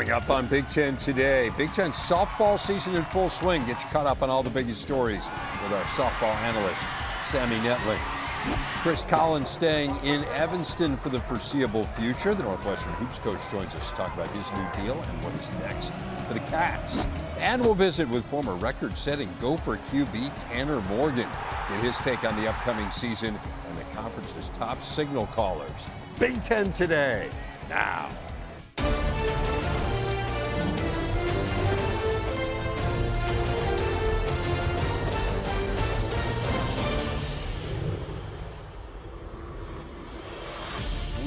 Coming up on Big Ten today, Big Ten softball season in full swing. Get you caught up on all the biggest stories with our softball analyst, Sammy Netling. Chris Collins staying in Evanston for the foreseeable future. The Northwestern hoops coach joins us to talk about his new deal and what is next for the Cats. And we'll visit with former record-setting Gopher QB Tanner Morgan. Get his take on the upcoming season and the conference's top signal callers. Big Ten today, now.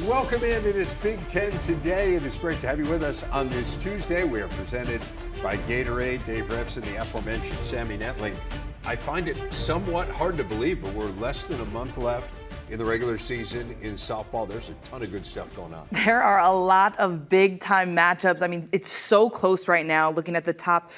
Welcome in. It is Big Ten today. It is great to have you with us on this Tuesday. We are presented by Gatorade. Dave Revson, the aforementioned Sammy Netling. I find it somewhat hard to believe, but we're less than a month left in the regular season in softball. There's a ton of good stuff going on. There are a lot of big-time matchups. I mean, it's so close right now, looking at the top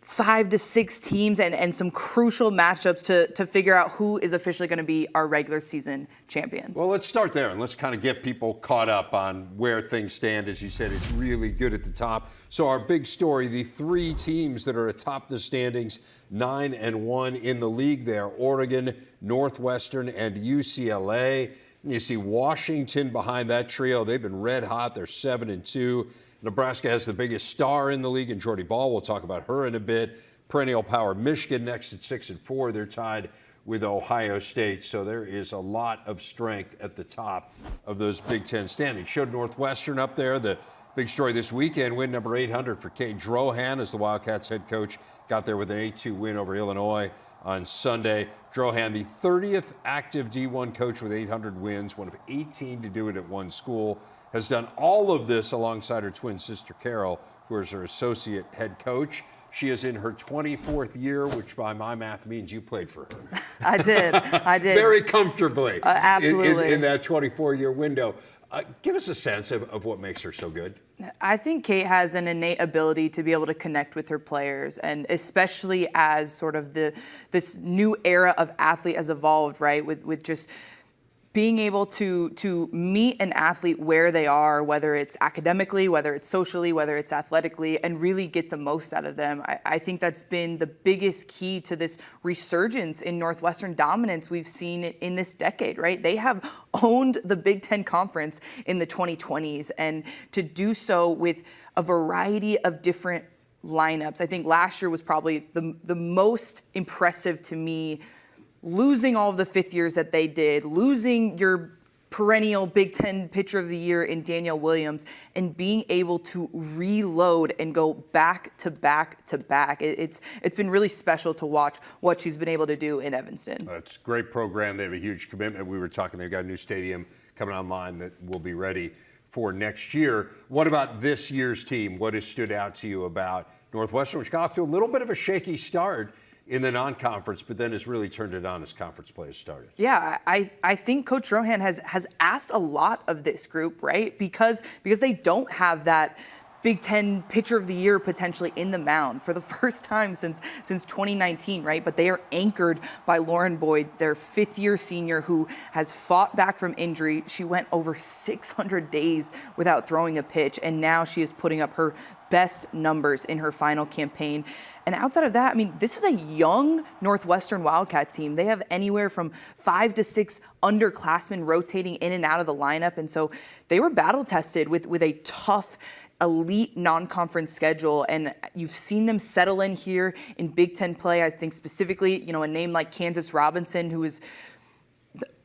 5 to 6 teams and some crucial matchups to figure out who is officially going to be our regular season champion. Well, let's start there and let's kind of get people caught up on where things stand. As you said, it's really good at the top. So our big story, the 3 teams that are atop the standings, 9-1 in the league there, Oregon, Northwestern, and UCLA. And you see Washington behind that trio. They've been red hot. They're 7-2. Nebraska has the biggest star in the league, and Jordy Bahl. We'll talk about her in a bit. Perennial power Michigan next at 6-4. They're tied with Ohio State. So there is a lot of strength at the top of those Big Ten standings. Showed Northwestern up there. The big story this weekend, win number 800 for Kate Drohan as the Wildcats head coach. Got there with an 8-2 win over Illinois on Sunday. Drohan, the 30th active D1 coach with 800 wins, one of 18 to do it at one school. Has done all of this alongside her twin sister, Carol, who is her associate head coach. She is in her 24th year, which by my math means you played for her. I did. Very comfortably. Absolutely. In that 24-year window. Give us a sense of what makes her so good. I think Kate has an innate ability to be able to connect with her players, and especially as sort of this new era of athlete has evolved, right, with just being able to meet an athlete where they are, whether it's academically, whether it's socially, whether it's athletically, and really get the most out of them. I think that's been the biggest key to this resurgence in Northwestern dominance we've seen in this decade, right? They have owned the Big Ten Conference in the 2020s, and to do so with a variety of different lineups. I think last year was probably the most impressive to me, losing all of the fifth years that they did, losing your perennial Big Ten Pitcher of the Year in Danielle Williams, and being able to reload and go back to back to back. It's been really special to watch what she's been able to do in Evanston. It's a great program. They have a huge commitment. We were talking, they've got a new stadium coming online that will be ready for next year. What about this year's team? What has stood out to you about Northwestern, which got off to a little bit of a shaky start in the non-conference, but then has really turned it on as conference play has started? Yeah, I think Coach Drohan has asked a lot of this group, right? Because they don't have that Big Ten Pitcher of the Year potentially in the mound for the first time since 2019, right? But they are anchored by Lauren Boyd, their fifth-year senior who has fought back from injury. She went over 600 days without throwing a pitch, and now she is putting up her best numbers in her final campaign. And outside of that, I mean, this is a young Northwestern Wildcat team. They have anywhere from 5 to 6 underclassmen rotating in and out of the lineup. And so they were battle tested with a tough, elite non-conference schedule. And you've seen them settle in here in Big Ten play. I think specifically, a name like Kansas Robinson, who is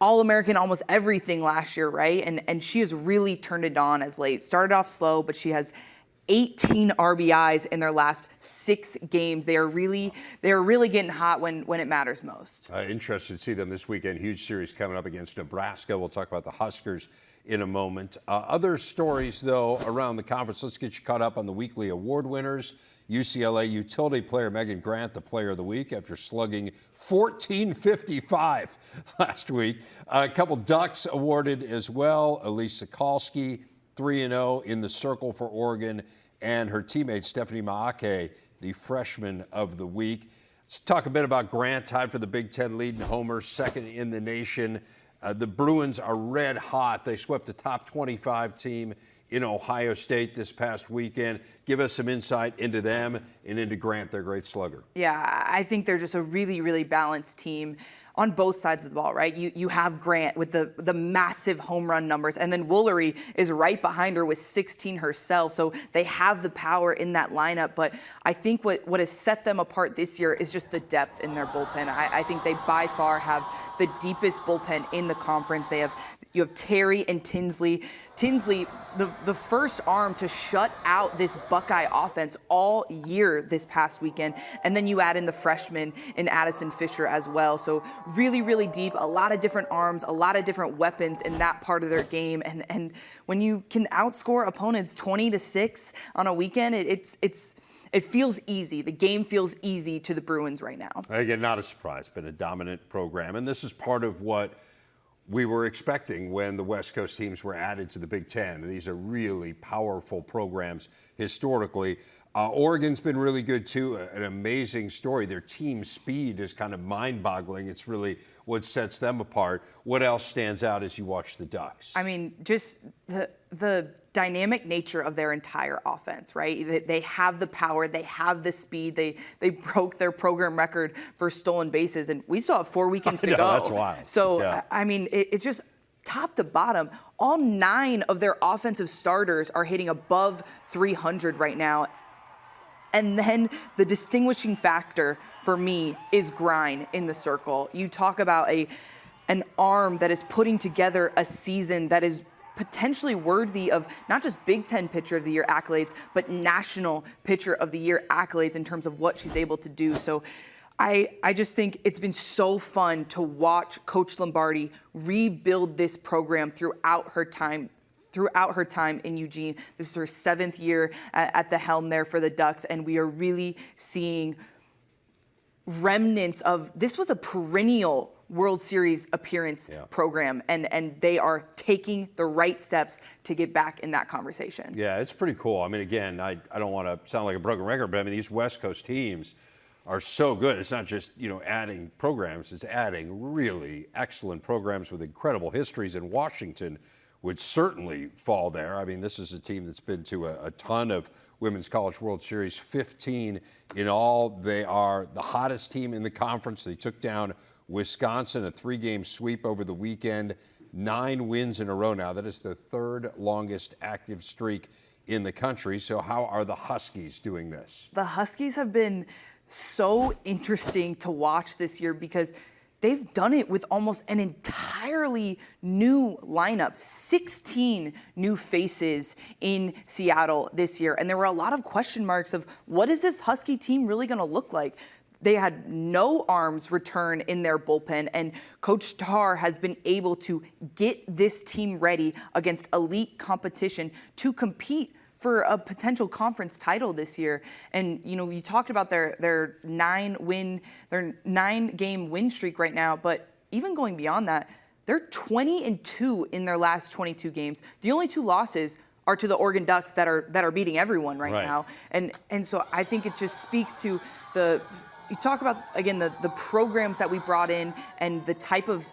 All-American almost everything last year, right? And she has really turned it on as late. Started off slow, but she has 18 RBIs in their last 6 games. They are really getting hot when it matters most. Interested to see them this weekend. Huge series coming up against Nebraska. We'll talk about the Huskers in a moment. Other stories, though, around the conference. Let's get you caught up on the weekly award winners. UCLA utility player Megan Grant, the player of the week, after slugging 1455 last week. A couple Ducks awarded as well. Elise Sokolsky, 3-0 in the circle for Oregon, and her teammate Stephanie Maake, the freshman of the week. Let's talk a bit about Grant, tied for the Big Ten lead in homers, second in the nation. The Bruins are red hot. They swept the top 25 team in Ohio State this past weekend. Give us some insight into them and into Grant, their great slugger. Yeah, I think they're just a really, really balanced team on both sides of the ball, right? You have Grant with the massive home run numbers, and then Woolery is right behind her with 16 herself. So they have the power in that lineup. But I think what has set them apart this year is just the depth in their bullpen. I think they by far have the deepest bullpen in the conference. You have Terry and Tinsley. Tinsley, the first arm to shut out this Buckeye offense all year this past weekend. And then you add in the freshman in Addison Fisher as well. So really, really deep, a lot of different arms, a lot of different weapons in that part of their game. And when you can outscore opponents 20-6 on a weekend, it feels easy. The game feels easy to the Bruins right now. Again, not a surprise, been a dominant program. And this is part of what we were expecting when the West Coast teams were added to the Big Ten. These are really powerful programs historically. Oregon's been really good too, an amazing story. Their team speed is kind of mind-boggling. It's really what sets them apart. What else stands out as you watch the Ducks? I mean, just the dynamic nature of their entire offense, right? They have the power, they have the speed. They broke their program record for stolen bases, and we still have 4 weekends to go. That's wild. So, yeah. I mean, it's just top to bottom. All 9 of their offensive starters are hitting above 300 right now. And then the distinguishing factor for me is Grind in the circle. You talk about an arm that is putting together a season that is potentially worthy of not just Big Ten Pitcher of the Year accolades, but National Pitcher of the Year accolades in terms of what she's able to do. So I just think it's been so fun to watch Coach Lombardi rebuild this program throughout her time in Eugene. This is her 7th year at the helm there for the Ducks, and we are really seeing remnants of, this was a perennial World Series appearance program, and they are taking the right steps to get back in that conversation. Yeah, it's pretty cool. I mean, again, I don't want to sound like a broken record, but I mean, these West Coast teams are so good. It's not just, adding programs, it's adding really excellent programs with incredible histories, and Washington would certainly fall there. I mean, this is a team that's been to a ton of Women's College World Series, 15 in all. They are the hottest team in the conference. They took down Wisconsin, a 3-game sweep over the weekend, 9 wins in a row now. That is the 3rd longest active streak in the country. So how are the Huskies doing this? The Huskies have been so interesting to watch this year because they've done it with almost an entirely new lineup, 16 new faces in Seattle this year. And there were a lot of question marks of what is this Husky team really going to look like? They had no arms return in their bullpen, and Coach Tarr has been able to get this team ready against elite competition to compete for a potential conference title this year. And you talked about their 9-game win streak right now, but even going beyond that, they're 20-2 in their last 22 games. The only 2 losses are to the Oregon Ducks that are beating everyone right now. And so I think it just speaks to you talk about, again, the programs that we brought in and the type of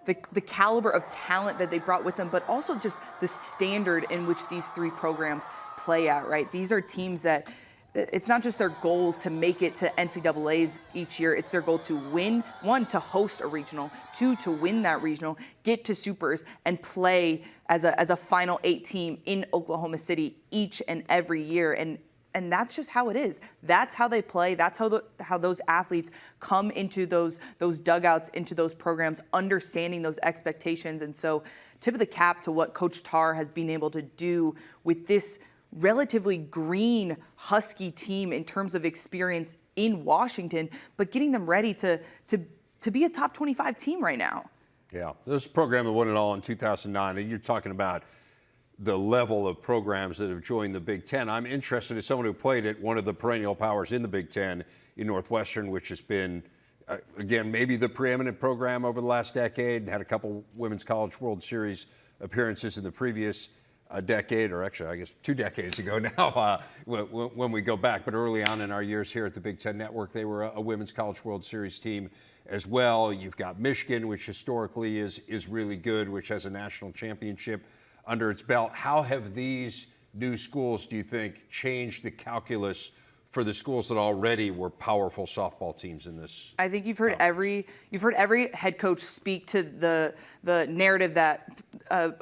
the caliber of talent that they brought with them, but also just the standard in which these 3 programs play at, right? These are teams that it's not just their goal to make it to NCAAs each year. It's their goal to win, 1, to host a regional, 2, to win that regional, get to supers, and play as a Final 8 team in Oklahoma City each and every year. And that's just how it is. That's how they play. That's how those athletes come into those dugouts, into those programs, understanding those expectations. And so, tip of the cap to what Coach Tarr has been able to do with this relatively green Husky team in terms of experience in Washington, but getting them ready to be a top 25 team right now. Yeah, this program that won it all in 2009, and you're talking about the level of programs that have joined the Big Ten. I'm interested as someone who played at one of the perennial powers in the Big Ten in Northwestern, which has been, again, maybe the preeminent program over the last decade, had a couple Women's College World Series appearances in the previous decade, or actually, I guess 2 decades ago now, when we go back. But early on in our years here at the Big Ten Network, they were a Women's College World Series team as well. You've got Michigan, which historically is really good, which has a national championship under its belt. How have these new schools, do you think, changed the calculus for the schools that already were powerful softball teams in this? I think you've heard every head coach speak to the narrative that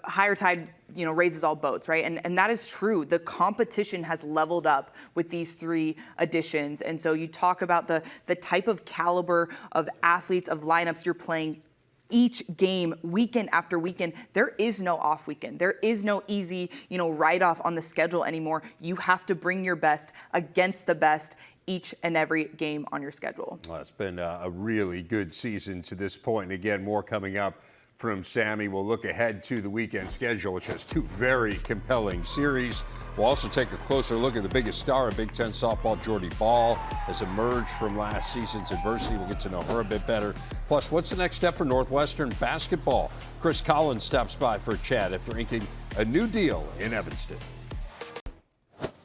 higher tide raises all boats, right? And that is true. The competition has leveled up with these 3 additions, and so you talk about the type of caliber of athletes, of lineups you're playing each game, weekend after weekend. There is no off weekend. There is no easy, write-off on the schedule anymore. You have to bring your best against the best each and every game on your schedule. Well, it's been a really good season to this point. And again, more coming up from Sammy. We'll look ahead to the weekend schedule, which has 2 very compelling series. We'll also take a closer look at the biggest star of Big Ten softball, Jordy Bahl, has emerged from last season's adversity. We'll get to know her a bit better. Plus, what's the next step for Northwestern basketball? Chris Collins stops by for a chat after inking a new deal in Evanston.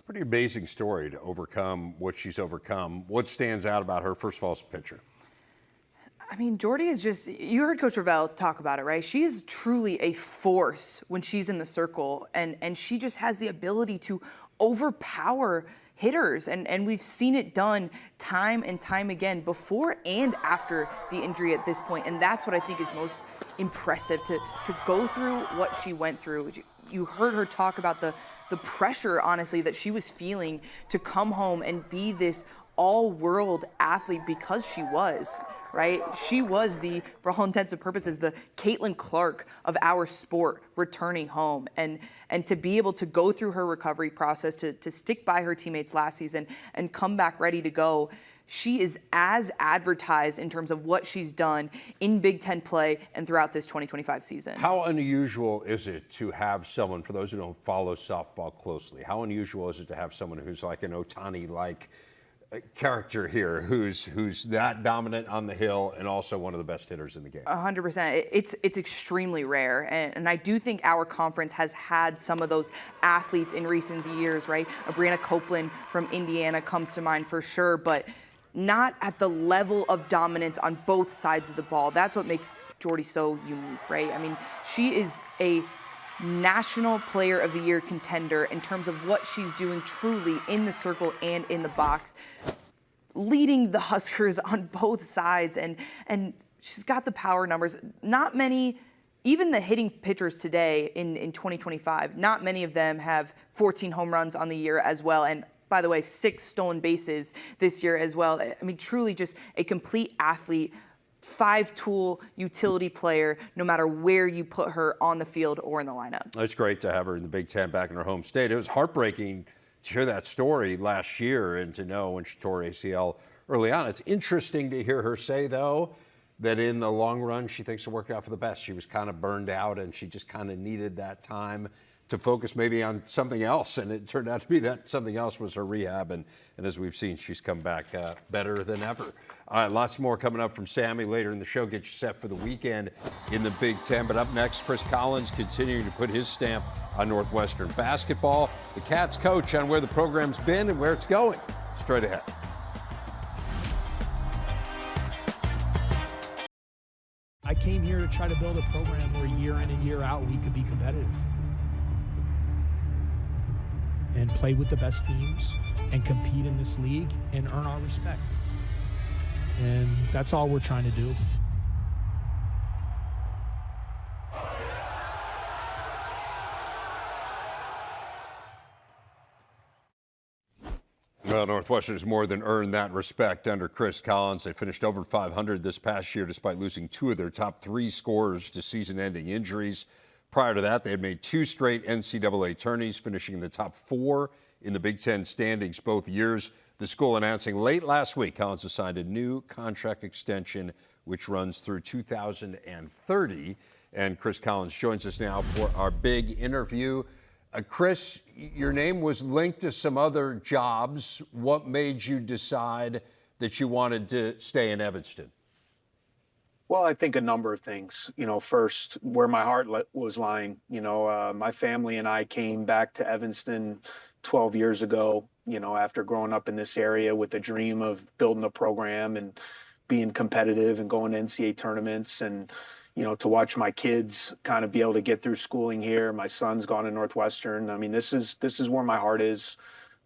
Pretty amazing story to overcome what she's overcome. What stands out about her, first of all, as a pitcher? I mean, Jordy is just, you heard Coach Ravel talk about it, right? She is truly a force when she's in the circle, and she just has the ability to overpower hitters, and we've seen it done time and time again before and after the injury at this point, and that's what I think is most impressive, to go through what she went through. You heard her talk about the pressure, honestly, that she was feeling to come home and be this all-world athlete, because she was, right? She was for all intents and purposes, the Caitlin Clark of our sport returning home. And to be able to go through her recovery process, to stick by her teammates last season and come back ready to go, she is as advertised in terms of what she's done in Big Ten play and throughout this 2025 season. How unusual is it to have someone, for those who don't follow softball closely, how unusual is it to have someone who's like an Otani-like character here, who's that dominant on the hill and also one of the best hitters in the game? 100%. It's extremely rare, and I do think our conference has had some of those athletes in recent years, right? Brianna Copeland from Indiana comes to mind for sure, but not at the level of dominance on both sides of the ball. That's what makes Jordy so unique, right? I mean, she is a National Player of the Year contender in terms of what she's doing truly in the circle and in the box, leading the Huskers on both sides, and she's got the power numbers. Not many, even the hitting pitchers today in 2025, not many of them have 14 home runs on the year as well, and by the way, 6 stolen bases this year as well. I mean, truly just a complete athlete, 5-tool utility player, no matter where you put her on the field or in the lineup. It's great to have her in the Big Ten back in her home state. It was heartbreaking to hear that story last year and to know when she tore ACL early on. It's interesting to hear her say, though, that in the long run, she thinks it worked out for the best. She was kind of burned out, and she just kind of needed that time to focus maybe on something else, and it turned out to be that something else was her rehab, and as we've seen, she's come back better than ever. Lots more coming up from Sammy later in the show. Get you set for the weekend in the Big Ten. But up next, Chris Collins continuing to put his stamp on Northwestern basketball. The Cats coach on where the program's been and where it's going. Straight ahead. I came here to try to build a program where year in and year out we could be competitive and play with the best teams and compete in this league and earn our respect. And that's all we're trying to do. Well, Northwestern has more than earned that respect under Chris Collins. They finished over 500 this past year despite losing 2 of their top 3 scorers to season-ending injuries. Prior to that, they had made 2 straight NCAA tourneys, finishing in the top 4 in the Big Ten standings both years. The school announcing late last week Collins has signed a new contract extension which runs through 2030. And Chris Collins joins us now for our big interview. Chris, your name was linked to some other jobs. What made you decide that you wanted to stay in Evanston? Well, I think a number of things. First, where my heart was lying. My family and I came back to Evanston 12 years ago, after growing up in this area with a dream of building a program and being competitive and going to NCAA tournaments. And, to watch my kids kind of be able to get through schooling here. My son's gone to Northwestern. I mean, this is where my heart is.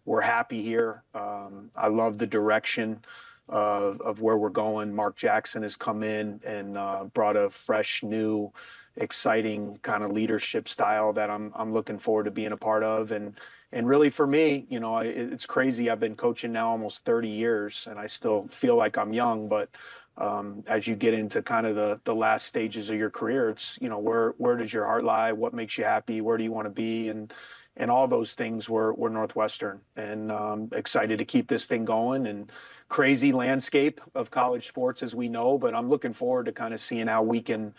We're happy here. I love the direction of where we're going. Mark Jackson has come in and brought a fresh, new, exciting kind of leadership style that I'm looking forward to being a part of. And really for me, it's crazy. I've been coaching now almost 30 years, and I still feel like I'm young. But as you get into kind of the last stages of your career, it's where does your heart lie? What makes you happy? Where do you want to be? And all those things were Northwestern, and excited to keep this thing going. And crazy landscape of college sports, as we know, but I'm looking forward to kind of seeing how we can,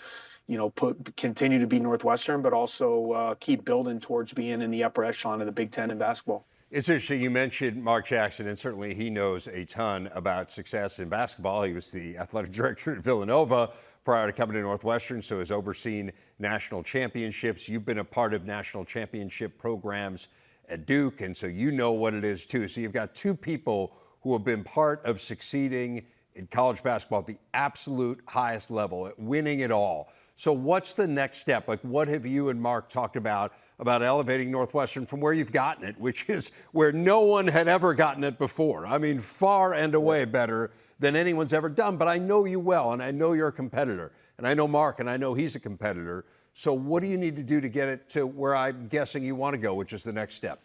continue to be Northwestern, but also keep building towards being in the upper echelon of the Big Ten in basketball. It's interesting you mentioned Mark Jackson, and certainly he knows a ton about success in basketball. He was the athletic director at Villanova prior to coming to Northwestern, so has overseen national championships. You've been a part of national championship programs at Duke, and so you know what it is too. So you've got two people who have been part of succeeding in college basketball at the absolute highest level, at winning it all. So what's the next step? Like, what have you and Mark talked about elevating Northwestern from where you've gotten it, which is where no one had ever gotten it before? I mean, far and away better than anyone's ever done. But I know you well, and I know you're a competitor. And I know Mark, and I know he's a competitor. So what do you need to do to get it to where I'm guessing you want to go, which is the next step?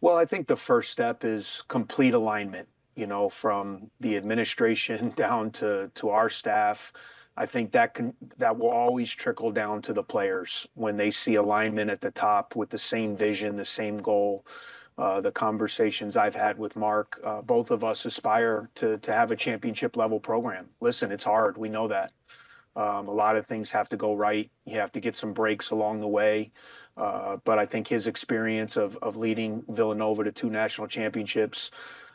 Well, I think the first step is complete alignment, from the administration down to our staff. I think that will always trickle down to the players when they see alignment at the top with the same vision, the same goal. The conversations I've had with Mark, both of us aspire to have a championship level program. Listen, it's hard. We know that. A lot of things have to go right. You have to get some breaks along the way. But I think his experience of leading Villanova to 2 national championships,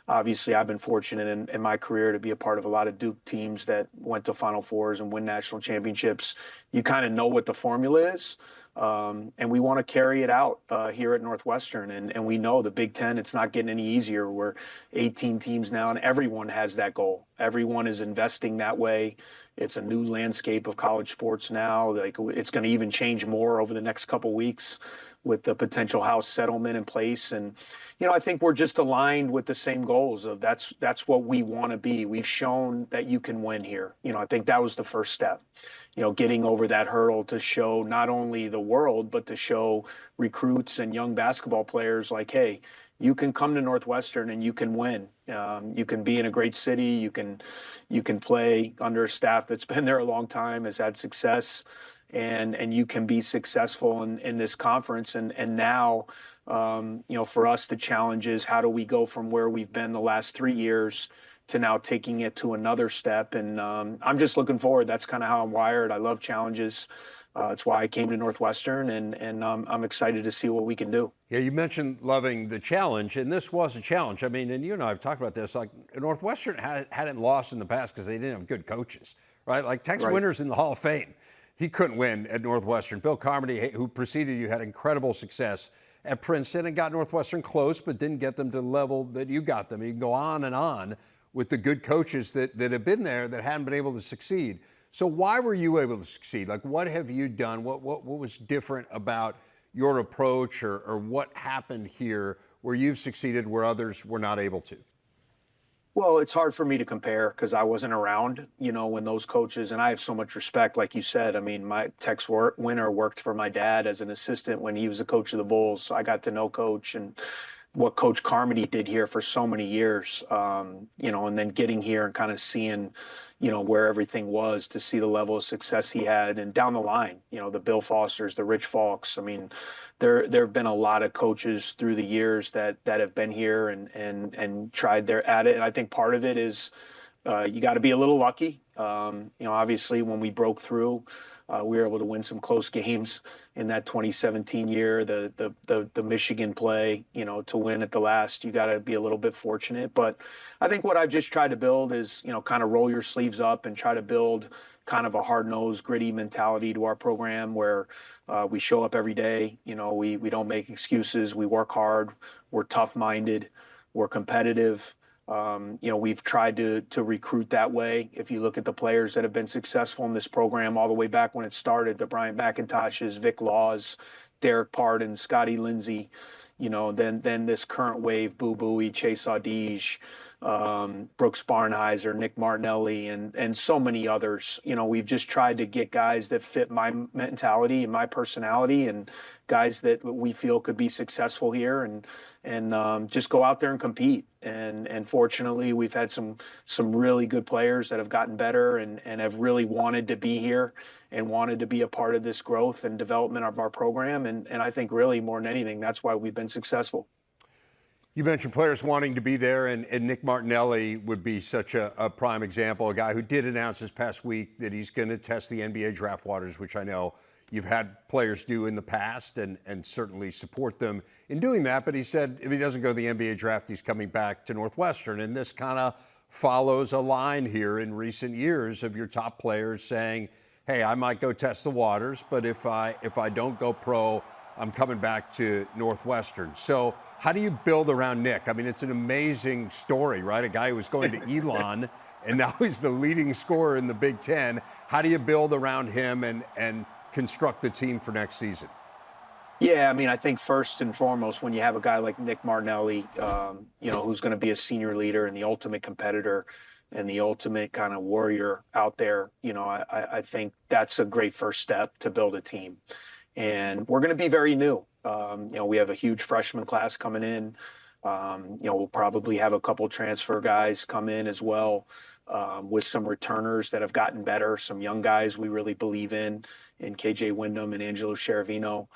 obviously I've been fortunate in my career to be a part of a lot of Duke teams that went to Final Fours and win national championships. You kind of know what the formula is. And we want to carry it out here at Northwestern. And we know the Big Ten, it's not getting any easier. We're 18 teams now, and everyone has that goal. Everyone is investing that way. It's a new landscape of college sports now. Like, it's going to even change more over the next couple weeks with the potential House settlement in place. And, I think we're just aligned with the same goals of that's what we want to be. We've shown that you can win here. I think that was the first step. Getting over that hurdle to show not only the world, but to show recruits and young basketball players like, hey, you can come to Northwestern and you can win. You can be in a great city. You can play under a staff that's been there a long time, has had success, and you can be successful in this conference. And now, for us, the challenge is how do we go from where we've been the last 3 years to now taking it to another step. And I'm just looking forward. That's kind of how I'm wired. I love challenges. It's why I came to Northwestern, and I'm excited to see what we can do. Yeah, you mentioned loving the challenge, and this was a challenge. I mean, and you and I have talked about this. Like, Northwestern hadn't lost in the past because they didn't have good coaches, right? Like, Tex Winter's in the Hall of Fame. He couldn't win at Northwestern. Bill Carmody, who preceded you, had incredible success at Princeton and got Northwestern close, but didn't get them to the level that you got them. You can go on and on with the good coaches that have been there that hadn't been able to succeed. So why were you able to succeed? Like, what have you done? What was different about your approach, or what happened here where you've succeeded where others were not able to? Well, it's hard for me to compare because I wasn't around, when those coaches, and I have so much respect, like you said. I mean, my Tex Winter worked for my dad as an assistant when he was a coach of the Bulls. So I got to know Coach and what Coach Carmody did here for so many years, and then getting here and kind of seeing, where everything was, to see the level of success he had, and down the line, the Bill Fosters, the Rich Falks. I mean, there have been a lot of coaches through the years that have been here and tried their at it. And I think part of it is you got to be a little lucky. Obviously when we broke through, we were able to win some close games in that 2017 year, the Michigan play, to win at the last, you got to be a little bit fortunate. But I think what I've just tried to build is, kind of roll your sleeves up and try to build kind of a hard-nosed, gritty mentality to our program where we show up every day. We don't make excuses. We work hard. We're tough-minded. We're competitive. We've tried to recruit that way. If you look at the players that have been successful in this program all the way back when it started, the Bryant McIntoshes, Vic Laws, Derek Pardon, Scotty Lindsey, then this current wave, Boo Buie, Chase Audige, Brooks Barnheiser, Nick Martinelli, and so many others. We've just tried to get guys that fit my mentality and my personality, and guys that we feel could be successful here, and just go out there and compete. And fortunately, we've had some really good players that have gotten better and have really wanted to be here and wanted to be a part of this growth and development of our program. And I think really more than anything, that's why we've been successful. You mentioned players wanting to be there, and Nick Martinelli would be such a prime example, a guy who did announce this past week that he's going to test the NBA draft waters, which I know you've had players do in the past and certainly support them in doing that. But he said if he doesn't go to the NBA draft, he's coming back to Northwestern. And this kind of follows a line here in recent years of your top players saying, hey, I might go test the waters, but if I don't go pro, I'm coming back to Northwestern. So how do you build around Nick? I mean, it's an amazing story, right? A guy who was going to Elon and now he's the leading scorer in the Big Ten. How do you build around him and construct the team for next season? Yeah, I mean, I think first and foremost, when you have a guy like Nick Martinelli, who's going to be a senior leader and the ultimate competitor and the ultimate kind of warrior out there, I think that's a great first step to build a team. And we're going to be very new. We have a huge freshman class coming in. We'll probably have a couple transfer guys come in as well, with some returners that have gotten better, some young guys we really believe in KJ Wyndham and Angelo Cheravino.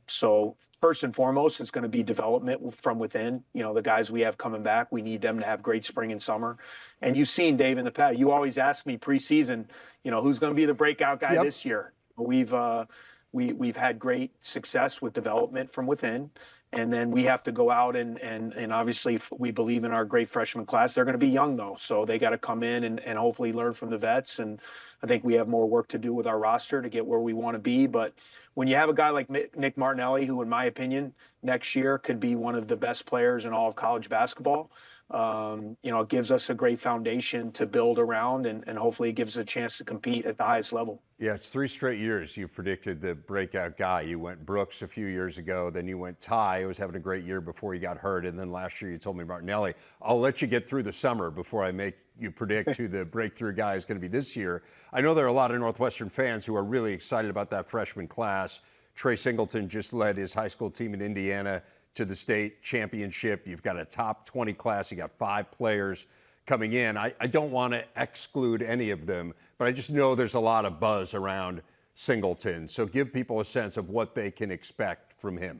So first and foremost, it's going to be development from within. The guys we have coming back, we need them to have great spring and summer. And you've seen, Dave, in the past, you always ask me preseason, who's going to be the breakout guy this year. We've had great success with development from within, and then we have to go out and obviously if we believe in our great freshman class. They're going to be young though, so they got to come in and hopefully learn from the vets. And I think we have more work to do with our roster to get where we want to be. But when you have a guy like Nick Martinelli, who in my opinion next year could be one of the best players in all of college basketball, it gives us a great foundation to build around, and hopefully it gives us a chance to compete at the highest level. Yeah, it's 3 straight years you've predicted the breakout guy. You went Brooks a few years ago, then you went Ty, who was having a great year before he got hurt, and then last year you told me Martinelli. I'll let you get through the summer before I make you predict who the breakthrough guy is going to be this year. I know there are a lot of Northwestern fans who are really excited about that freshman class. Trey Singleton just led his high school team in Indiana to the state championship. You've got a top 20 class. You got 5 players coming in. I don't want to exclude any of them, but I just know there's a lot of buzz around Singleton. So give people a sense of what they can expect from him.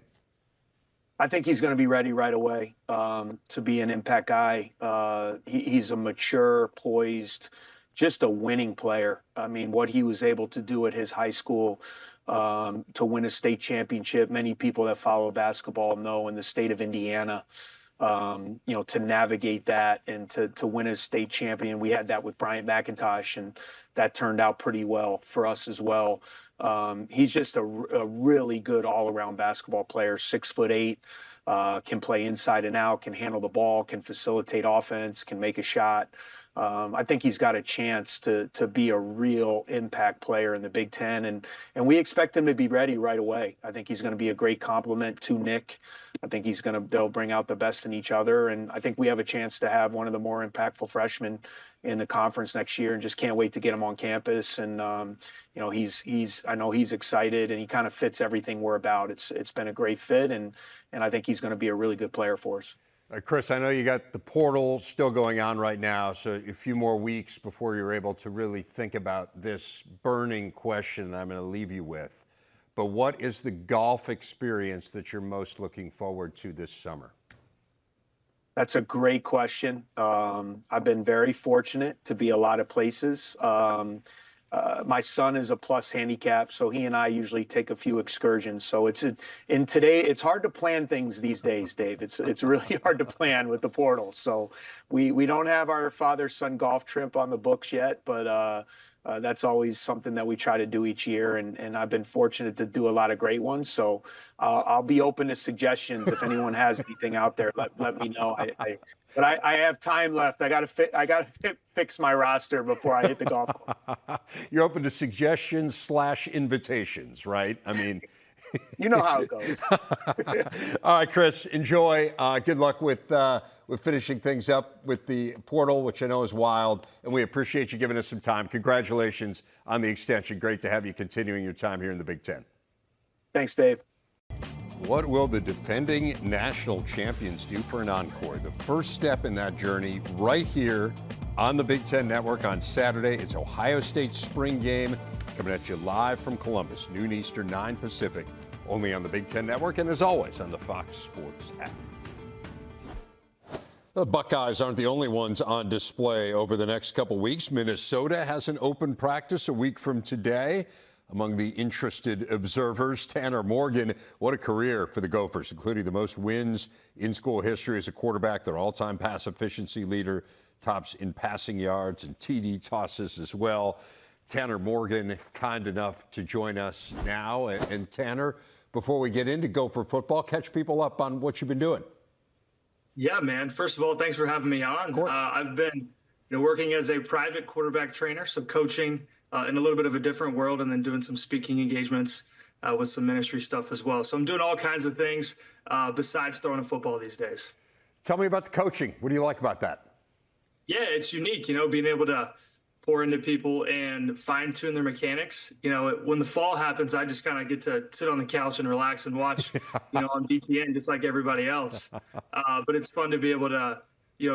I think he's going to be ready right away to be an impact guy. He's a mature, poised, just a winning player. I mean, what he was able to do at his high school to win a state championship. Many people that follow basketball know in the state of Indiana, to navigate that and to win a state champion. We had that with Bryant McIntosh, and that turned out pretty well for us as well. He's just a really good all-around basketball player, 6'8", can play inside and out, can handle the ball, can facilitate offense, can make a shot. I think he's got a chance to be a real impact player in the Big Ten, and we expect him to be ready right away. I think he's going to be a great complement to Nick. I think they'll bring out the best in each other, and I think we have a chance to have one of the more impactful freshmen in the conference next year, and just can't wait to get him on campus. And I know he's excited, and he kind of fits everything we're about. It's been a great fit, and I think he's going to be a really good player for us. Chris, I know you got the portal still going on right now, so a few more weeks before you're able to really think about this burning question that I'm going to leave you with. But what is the golf experience that you're most looking forward to this summer? That's a great question. I've been very fortunate to be a lot of places. My son is a plus handicap, so he and I usually take a few excursions. So it's hard to plan things these days, Dave. It's really hard to plan with the portal. So we don't have our father-son golf trip on the books yet, but that's always something that we try to do each year, and I've been fortunate to do a lot of great ones. So I'll be open to suggestions. If anyone has anything out there, let me know. But I have time left. I gotta fix my roster before I hit the golf course. You're open to suggestions / invitations, right? I mean, you know how it goes. All right, Chris, enjoy. Good luck with finishing things up with the portal, which I know is wild, and we appreciate you giving us some time. Congratulations on the extension. Great to have you continuing your time here in the Big Ten. Thanks, Dave. What will the defending national champions do for an encore? The first step in that journey right here on the Big Ten Network on Saturday. It's Ohio State's spring game coming at you live from Columbus, noon Eastern, 9 Pacific, only on the Big Ten Network and as always on the Fox Sports app. The Buckeyes aren't the only ones on display over the next couple weeks. Minnesota has an open practice a week from today. Among the interested observers, Tanner Morgan, what a career for the Gophers, including the most wins in school history as a quarterback, their all-time pass efficiency leader, tops in passing yards and TD tosses as well. Tanner Morgan, kind enough to join us now. And Tanner, before we get into Gopher football, catch people up on what you've been doing. Yeah, man. First of all, thanks for having me on. I've been working as a private quarterback trainer, so coaching in a little bit of a different world, and then doing some speaking engagements with some ministry stuff as well. So I'm doing all kinds of things besides throwing a football these days. Tell me about the coaching. What do you like about that? Yeah, it's unique, being able to pour into people and fine tune their mechanics. When the fall happens, I just kind of get to sit on the couch and relax and watch, on BTN just like everybody else. But it's fun to be able to,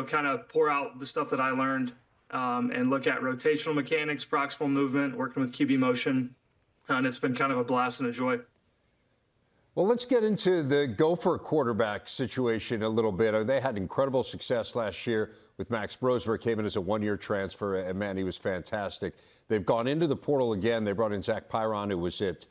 kind of pour out the stuff that I learned and look at rotational mechanics, proximal movement, working with QB motion. And it's been kind of a blast and a joy. Well, let's get into the Gopher quarterback situation a little bit. They had incredible success last year with Max Brosmer, came in as a one-year transfer, and man, he was fantastic. They've gone into the portal again. They brought in Zach Pyron, who was at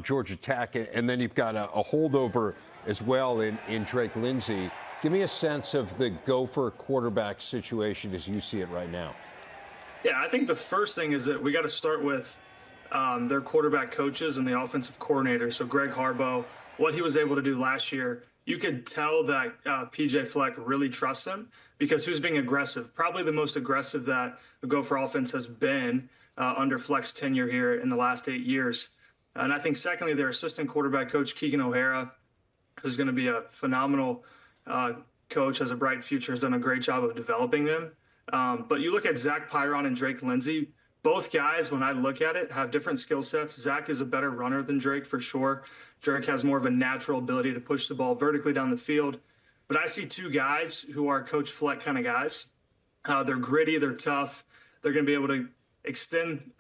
Georgia Tech, and then you've got a holdover as well in Drake Lindsey. Give me a sense of the Gopher quarterback situation as you see it right now. Yeah, I think the first thing is that we got to start with their quarterback coaches and the offensive coordinator. So Greg Harbaugh, what he was able to do last year, you could tell that PJ Fleck really trusts him because he was being aggressive, probably the most aggressive that the Gopher offense has been under Fleck's tenure here in the last 8 years. And I think secondly, their assistant quarterback coach, Keegan O'Hara, who's going to be a phenomenal coach, has a bright future, has done a great job of developing them. But you look at Zach Pyron and Drake Lindsey, both guys, when I look at it, have different skill sets. Zach is a better runner than Drake for sure. Drake has more of a natural ability to push the ball vertically down the field. But I see two guys who are Coach Fleck kind of guys. They're gritty, they're tough. They're going to be able to extend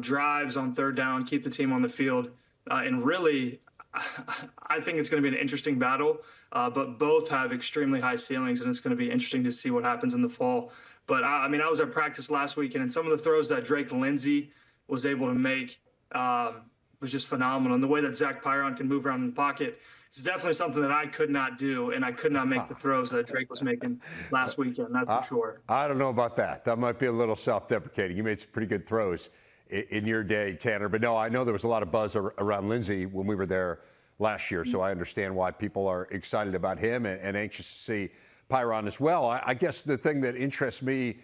drives on third down, keep the team on the field. And really, I think it's going to be an interesting battle. But both have extremely high ceilings, and it's going to be interesting to see what happens in the fall. But, I was at practice last weekend, and some of the throws that Drake Lindsey was able to make was just phenomenal. And the way that Zach Pyron can move around in the pocket is definitely something that I could not do, and I could not make the throws that Drake was making last weekend, that's for sure. I don't know about that. That might be a little self-deprecating. You made some pretty good throws in your day, Tanner. But, no, I know there was a lot of buzz around Lindsey when we were there last year, so I understand why people are excited about him and anxious to see Pyron as well. I guess the thing that interests me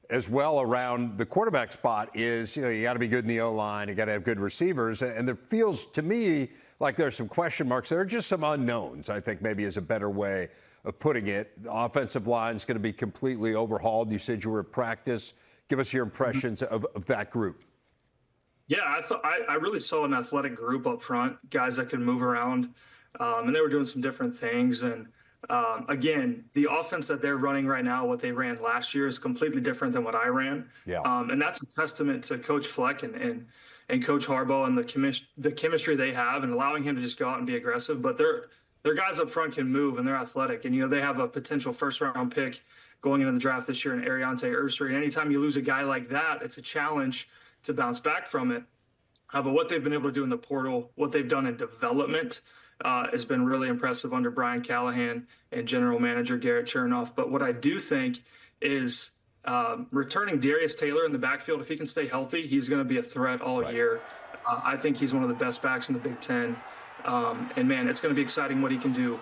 as well around the quarterback spot is, you got to be good in the O-line, you got to have good receivers, and there feels to me like there's some question marks. There are just some unknowns, I think maybe is a better way of putting it. The offensive line is going to be completely overhauled. You said you were at practice. Give us your impressions of that group. Yeah, I really saw an athletic group up front, guys that could move around, and they were doing some different things. And again, the offense that they're running right now, what they ran last year, is completely different than what I ran. Yeah. And that's a testament to Coach Fleck and Coach Harbaugh and the chemistry they have, and allowing him to just go out and be aggressive. But their guys up front can move, and they're athletic. And they have a potential first-round pick going into the draft this year in Ariante Ursary. And anytime you lose a guy like that, it's a challenge to bounce back from it. But what they've been able to do in the portal, what they've done in development, has been really impressive under Brian Callahan and general manager Garrett Chernoff. But what I do think is Returning Darius Taylor in the backfield, if he can stay healthy, he's going to be a threat all year. I think he's one of the best backs in the Big Ten. And man, it's going to be exciting what he can do.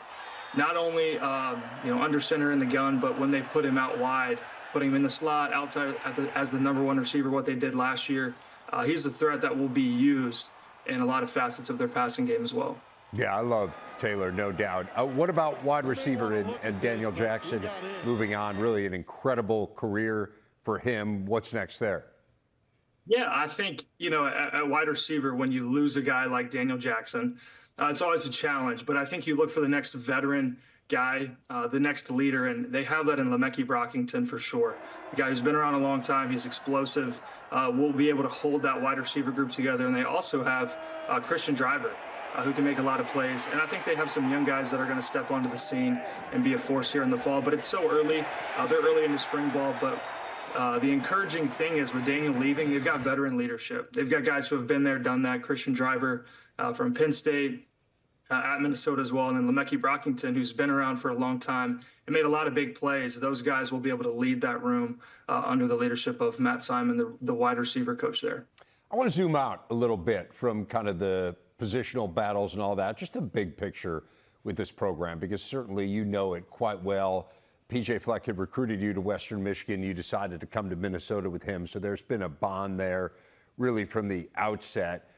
Not only under center in the gun, but when they put him out wide, putting him in the slot outside as the number 1 receiver, what they did last year, he's a threat that will be used in a lot of facets of their passing game as well. Yeah, I love Taylor, no doubt. What about wide receiver and Daniel Jackson moving on? Really an incredible career for him. What's next there? Yeah, I think, at wide receiver, when you lose a guy like Daniel Jackson, it's always a challenge. But I think you look for the next veteran guy, the next leader, and they have that in Le'Meke Brockington for sure. A guy who's been around a long time, he's explosive, will be able to hold that wide receiver group together. And they also have Christian Driver, who can make a lot of plays. And I think they have some young guys that are going to step onto the scene and be a force here in the fall. But it's so early. They're early into spring ball. But the encouraging thing is with Daniel leaving, they've got veteran leadership. They've got guys who have been there, done that. Christian Driver from Penn State, at Minnesota as well. And then Le'Meke Brockington, who's been around for a long time and made a lot of big plays. Those guys will be able to lead that room under the leadership of Matt Simon, the wide receiver coach there. I want to zoom out a little bit from kind of the positional battles and all that, just a big picture with this program, because certainly you know it quite well. PJ Fleck had recruited you to Western Michigan. You decided to come to Minnesota with him. So there's been a bond there really from the outset.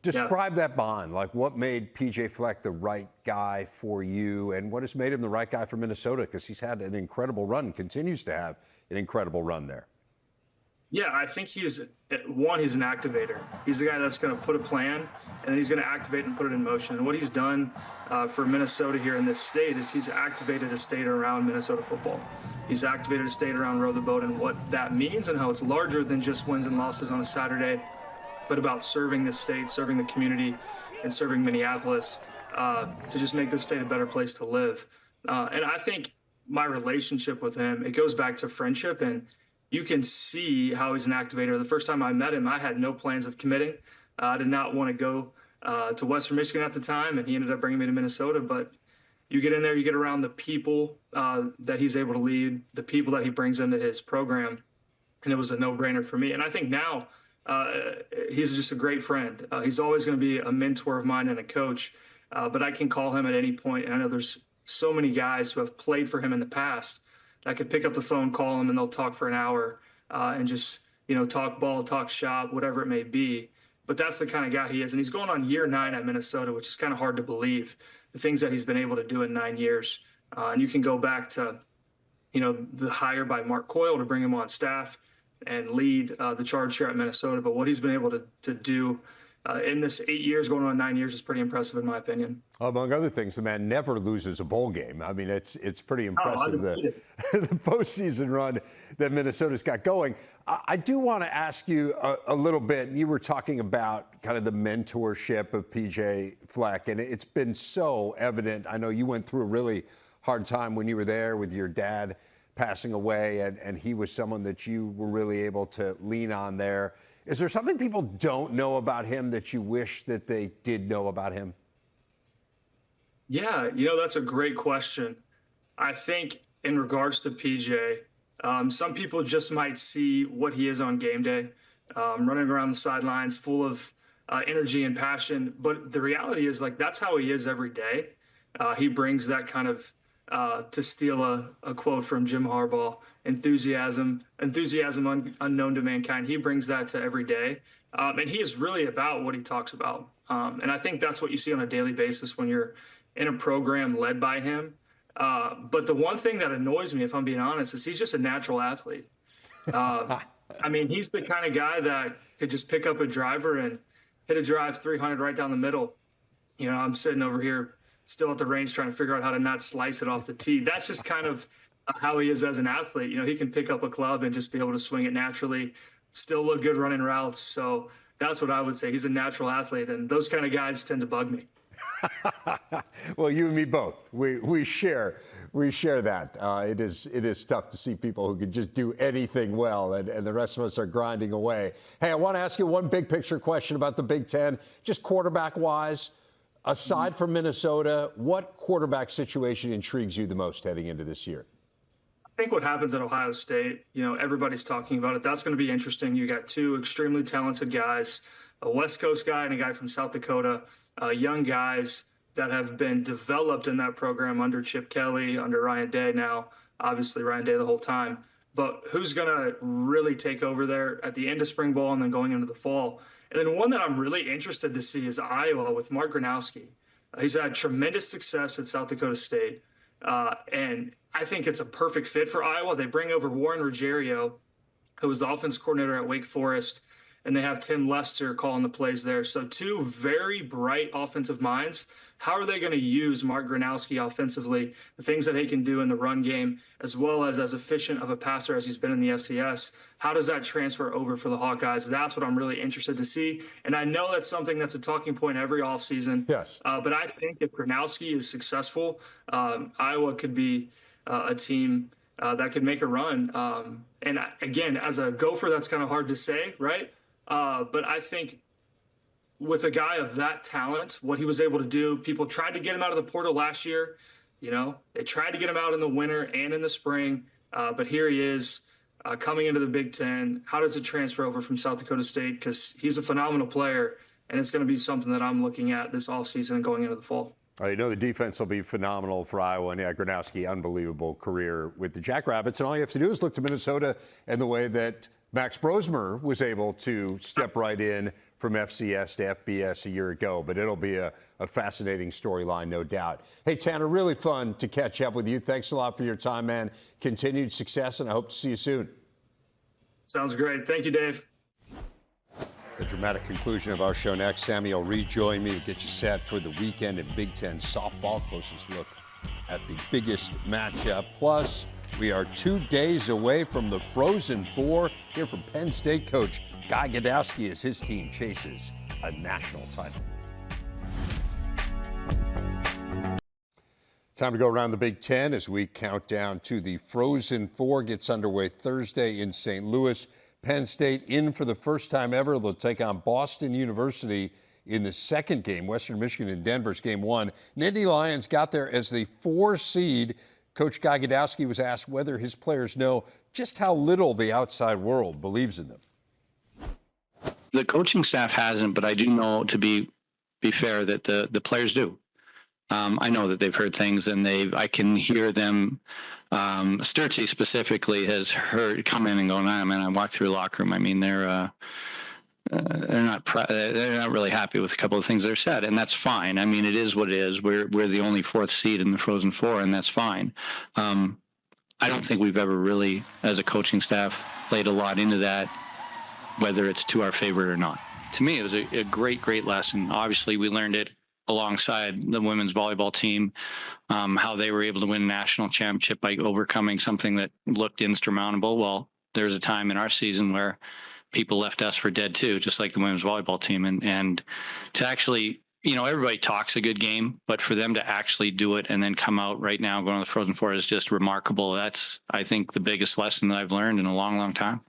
Describe that bond. Like, what made PJ Fleck the right guy for you, and what has made him the right guy for Minnesota? Because he's had an incredible run, continues to have an incredible run there. Yeah, I think he's an activator. He's the guy that's going to put a plan, and then he's going to activate and put it in motion. And what he's done for Minnesota here in this state is he's activated a state around Minnesota football. He's activated a state around Row the Boat and what that means and how it's larger than just wins and losses on a Saturday, but about serving the state, serving the community, and serving Minneapolis to just make this state a better place to live. And I think my relationship with him, it goes back to friendship, and you can see how he's an activator. The first time I met him, I had no plans of committing. I did not want to go to Western Michigan at the time, and he ended up bringing me to Minnesota. But you get in there, you get around the people that he's able to lead, the people that he brings into his program, and it was a no-brainer for me. And I think now he's just a great friend. He's always going to be a mentor of mine and a coach, but I can call him at any point. And I know there's so many guys who have played for him in the past. I could pick up the phone, call them, and they'll talk for an hour and just, talk ball, talk shop, whatever it may be. But that's the kind of guy he is. And he's going on year 9 at Minnesota, which is kind of hard to believe, the things that he's been able to do in 9 years. And you can go back to, the hire by Mark Coyle to bring him on staff and lead the charge here at Minnesota. But what he's been able to do in this 8 years, going on 9 years, is pretty impressive in my opinion. Among other things, the man never loses a bowl game. I mean, it's pretty impressive, the postseason run that Minnesota's got going. I do want to ask you a little bit. You were talking about kind of the mentorship of PJ Fleck, and it's been so evident. I know you went through a really hard time when you were there with your dad passing away, and he was someone that you were really able to lean on there. Is there something people don't know about him that you wish that they did know about him? Yeah, that's a great question. I think in regards to PJ, some people just might see what he is on game day, running around the sidelines full of energy and passion. But the reality is, that's how he is every day. He brings that kind of, to steal a quote from Jim Harbaugh, enthusiasm unknown to mankind. He brings that to every day. And he is really about what he talks about. And I think that's what you see on a daily basis when you're in a program led by him. But the one thing that annoys me, if I'm being honest, is he's just a natural athlete. I mean, he's the kind of guy that could just pick up a driver and hit a drive 300 right down the middle. I'm sitting over here still at the range trying to figure out how to not slice it off the tee. That's just kind of how he is as an athlete. He can pick up a club and just be able to swing it naturally, still look good running routes. So that's what I would say. He's a natural athlete, and those kind of guys tend to bug me. Well, you and me both. We share that. It is tough to see people who can just do anything well, and the rest of us are grinding away. Hey, I want to ask you one big picture question about the Big Ten, just quarterback-wise. Aside from Minnesota, what quarterback situation intrigues you the most heading into this year? think what happens at Ohio State, everybody's talking about it. That's going to be interesting. You got two extremely talented guys, a West Coast guy and a guy from South Dakota, young guys that have been developed in that program under Chip Kelly, under Ryan Day now, obviously Ryan Day the whole time. But who's going to really take over there at the end of spring ball and then going into the fall? And then one that I'm really interested to see is Iowa with Mark Gronowski. He's had tremendous success at South Dakota State. And I think it's a perfect fit for Iowa. They bring over Warren Ruggiero, who was the offense coordinator at Wake Forest, and they have Tim Lester calling the plays there. So two very bright offensive minds. How are they going to use Mark Gronowski offensively, the things that he can do in the run game, as well as efficient of a passer as he's been in the FCS? How does that transfer over for the Hawkeyes? That's what I'm really interested to see. And I know that's something that's a talking point every offseason. Yes. But I think if Gronowski is successful, Iowa could be a team that could make a run. And again, as a Gopher, that's kind of hard to say, right? But I think with a guy of that talent, what he was able to do, people tried to get him out of the portal last year. They tried to get him out in the winter and in the spring. But here he is coming into the Big Ten. How does it transfer over from South Dakota State? Because he's a phenomenal player, and it's going to be something that I'm looking at this offseason and going into the fall. The defense will be phenomenal for Iowa. And Gronowski, unbelievable career with the Jackrabbits. And all you have to do is look to Minnesota and the way that Max Brosmer was able to step right in from FCS to FBS a year ago. But it'll be a fascinating storyline, no doubt. Hey, Tanner, really fun to catch up with you. Thanks a lot for your time, man. Continued success, and I hope to see you soon. Sounds great. Thank you, Dave. The dramatic conclusion of our show next. Sammy will rejoin me to get you set for the weekend in Big Ten softball. Closest look at the biggest matchup. Plus, we are 2 days away from the Frozen Four. Here from Penn State coach Guy Gadowski as his team chases a national title. Time to go around the Big Ten as we count down to the Frozen Four. Gets underway Thursday in St. Louis. Penn State in for the first time ever. They'll take on Boston University in the second game. Western Michigan and Denver's game one. Nittany Lions got there as the 4 seed. Coach Guy Gadowski was asked whether his players know just how little the outside world believes in them. The coaching staff hasn't, but I do know, to be fair, that the players do. I know that they've heard things, and I can hear them. Sturtsy specifically has heard come in and going, man, I walked through the locker room. I mean, they're not really happy with a couple of things that are said, and that's fine. I mean, it is what it is. We're the only 4th seed in the Frozen Four, and that's fine. I don't think we've ever really, as a coaching staff, played a lot into that, whether it's to our favor or not. To me, it was a great lesson. Obviously, we learned it alongside the women's volleyball team, how they were able to win a national championship by overcoming something that looked insurmountable. Well, there was a time in our season where people left us for dead too, just like the women's volleyball team. And to actually, everybody talks a good game, but for them to actually do it and then come out right now going to the Frozen Four is just remarkable. That's, I think, the biggest lesson that I've learned in a long time.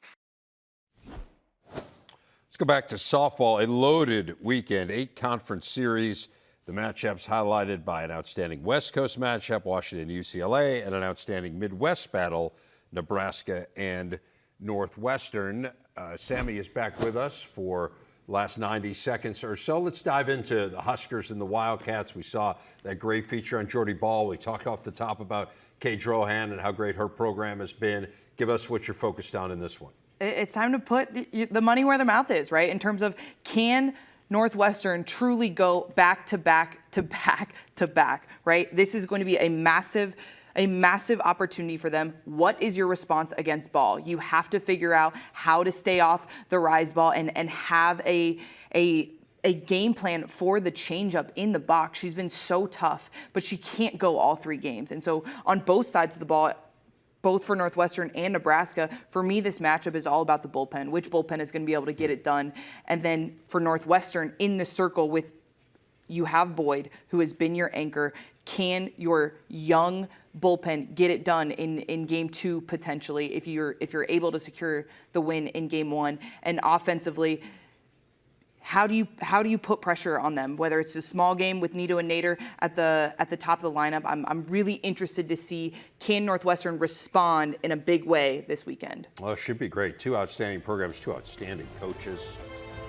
Let's go back to softball. A loaded weekend, 8 conference series. The matchups highlighted by an outstanding West Coast matchup, Washington, UCLA, and an outstanding Midwest battle, Nebraska and Northwestern. Sammy is back with us for last 90 seconds or so. Let's dive into the Huskers and the Wildcats. We saw that great feature on Jordy Bahl. We talked off the top about Kay Drohan and how great her program has been. Give us what you're focused on in this one. It's time to put the money where the mouth is, right? In terms of, can Northwestern truly go back to back to back to back, right? This is going to be a massive opportunity for them. What is your response against Bahl? You have to figure out how to stay off the rise ball and have a game plan for the changeup in the box. She's been so tough, but she can't go all 3 games. And so on both sides of the ball, both for Northwestern and Nebraska, for me, this matchup is all about the bullpen. Which bullpen is going to be able to get it done? And then for Northwestern, in the circle with, you have Boyd, who has been your anchor. Can your young bullpen get it done in game 2 potentially if you're able to secure the win in game 1? And offensively, how do you put pressure on them? Whether it's a small game with Nito and Nader at the top of the lineup, I'm really interested to see, can Northwestern respond in a big way this weekend? Well, it should be great. 2 outstanding programs, 2 outstanding coaches.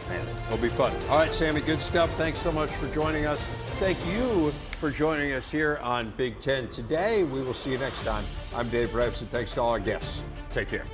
Man, it'll be fun. All right, Sammy, good stuff. Thanks so much for joining us. Thank you for joining us here on Big Ten Today. We will see you next time. I'm Dave Revson. Thanks to all our guests. Take care.